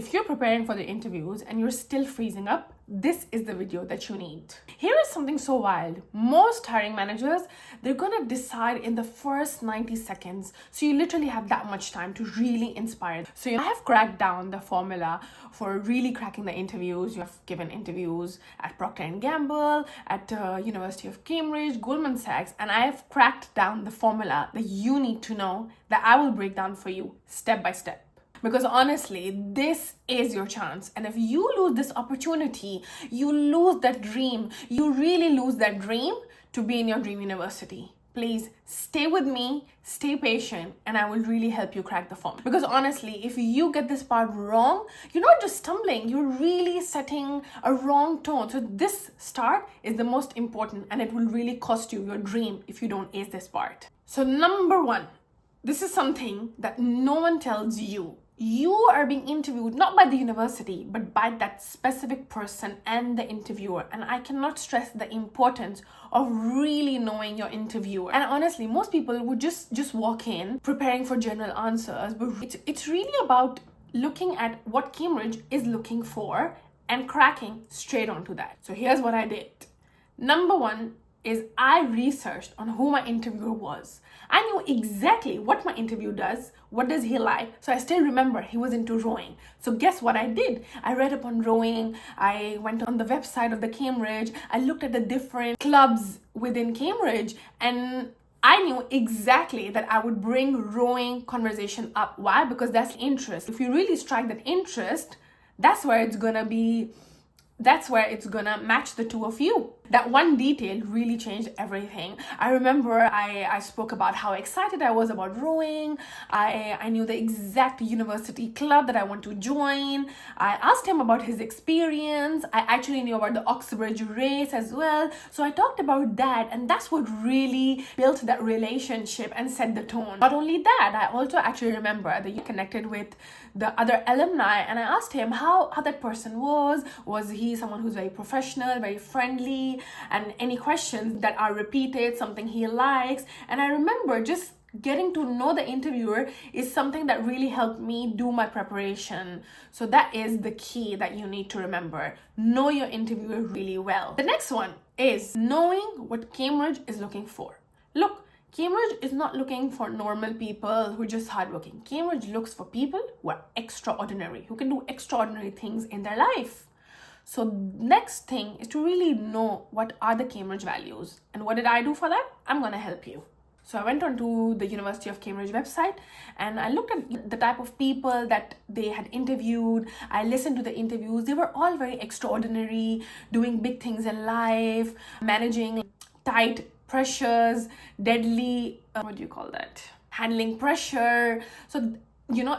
if you're preparing for the interviews and you're still freezing up, this is the video that you need. Here is something so wild. Most hiring managers, they're gonna decide in the first 90 seconds. So you literally have that much time to really inspire. So I have cracked down the formula for really cracking the interviews. You have given interviews at Procter & Gamble, at University of Cambridge, Goldman Sachs, and I have cracked down the formula that you need to know that I will break down for you step by step. Because honestly, this is your chance. And if you lose this opportunity, you lose that dream. You really lose that dream to be in your dream university. Please stay with me, stay patient, and I will really help you crack the form. Because honestly, if you get this part wrong, you're not just stumbling, you're really setting a wrong tone. So this start is the most important, and it will really cost you your dream if you don't ace this part. So number one, this is something that no one tells you. You are being interviewed not by the university, but by that specific person and the interviewer. And I cannot stress the importance of really knowing your interviewer. And honestly, most people would just walk in preparing for general answers, but it's really about looking at what Cambridge is looking for and cracking straight onto that. So here's what I did. Number one is I researched on who my interviewer was. I knew exactly what my interview does, what does he like. So I still remember he was into rowing. So guess what I did? I read up on rowing. I went on the website of the Cambridge. I looked at the different clubs within Cambridge, and I knew exactly that I would bring rowing conversation up. Why? Because that's interest. If you really strike that interest, that's where it's gonna match the two of you. That one detail really changed everything. I remember I spoke about how excited I was about rowing. I knew the exact university club that I want to join. I asked him about his experience. I actually knew about the Oxbridge race as well. So I talked about that, and that's what really built that relationship and set the tone. Not only that, I also actually remember that you connected with the other alumni, and I asked him how that person was. Was he someone who's very professional, very friendly, and any questions that are repeated, something he likes. And I remember just getting to know the interviewer is something that really helped me do my preparation. So that is the key that you need to remember. Know your interviewer really well. The next one is knowing what Cambridge is looking for. Look, Cambridge is not looking for normal people who are just hardworking. Cambridge looks for people who are extraordinary, who can do extraordinary things in their life. So next thing is to really know what are the Cambridge values. And what did I do for that? I'm gonna help you. So I went onto the University of Cambridge website and I looked at the type of people that they had interviewed. I listened to the interviews. They were all very extraordinary, doing big things in life, managing tight pressures, deadly, handling pressure. So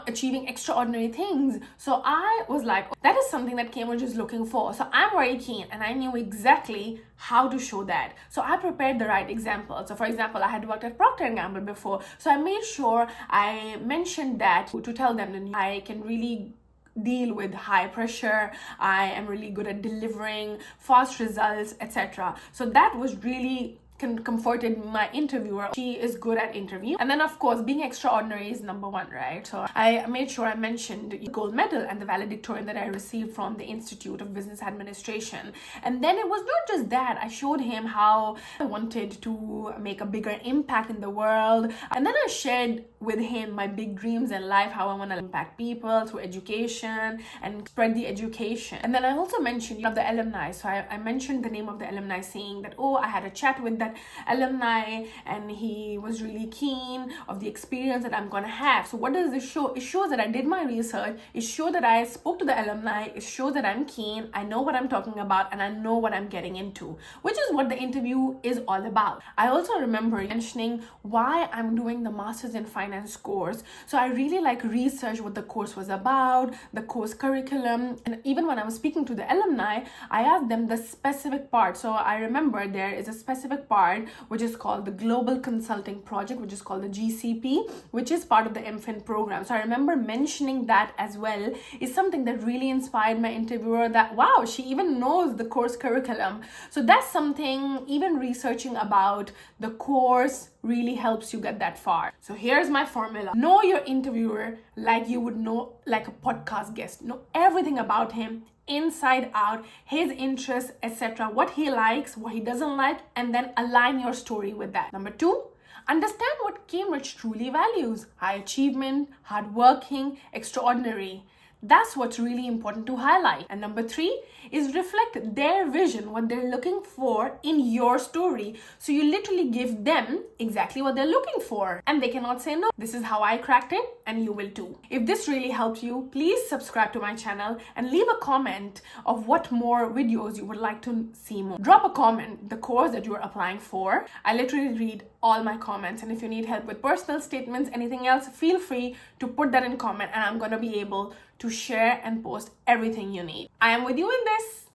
achieving extraordinary things. So I was like, that is something that Cambridge is looking for. So I'm very keen, and I knew exactly how to show that. So I prepared the right example. So for example, I had worked at Procter & Gamble before. So I made sure I mentioned that to tell them that I can really deal with high pressure. I am really good at delivering fast results, etc. So that was really comforted my interviewer. She is good at interview. And then of course, being extraordinary is number one, right? So I made sure I mentioned the gold medal and the valedictorian that I received from the Institute of Business Administration. And then it was not just that. I showed him how I wanted to make a bigger impact in the world. And then I shared with him my big dreams in life, how I want to impact people through education and spread the education. And then I also mentioned the alumni. So I mentioned the name of the alumni, saying that, oh, I had a chat with that alumni and he was really keen of the experience that I'm gonna have. So what does this show? It shows that I did my research. It shows that I spoke to the alumni. It shows that I'm keen. I know what I'm talking about and I know what I'm getting into, which is what the interview is all about. I also remember mentioning why I'm doing the Masters in Finance course. So I really researched what the course was about, the course curriculum, and even when I was speaking to the alumni, I asked them the specific part. So I remember there is a specific part which is called the Global Consulting Project, which is called the GCP, which is part of the MFin program. So I remember mentioning that as well. Is something that really inspired my interviewer, that wow, she even knows the course curriculum. So that's something, even researching about the course really helps you get that far. So here's my formula. Know your interviewer like you would know like a podcast guest. Know everything about him, inside out, his interests, etc., what he likes, what he doesn't like, and then align your story with that. Number 2, understand what Cambridge truly values: high achievement, hardworking, extraordinary. That's what's really important to highlight. And number 3 is reflect their vision, what they're looking for in your story. So you literally give them exactly what they're looking for and they cannot say no. This is how I cracked it, and you will too. If this really helps you, please subscribe to my channel and leave a comment of what more videos you would like to see more. Drop a comment, the course that you're applying for. I literally read all my comments, and if you need help with personal statements, anything else, feel free to put that in comment and I'm going to be able to share and post everything you need. I am with you in this.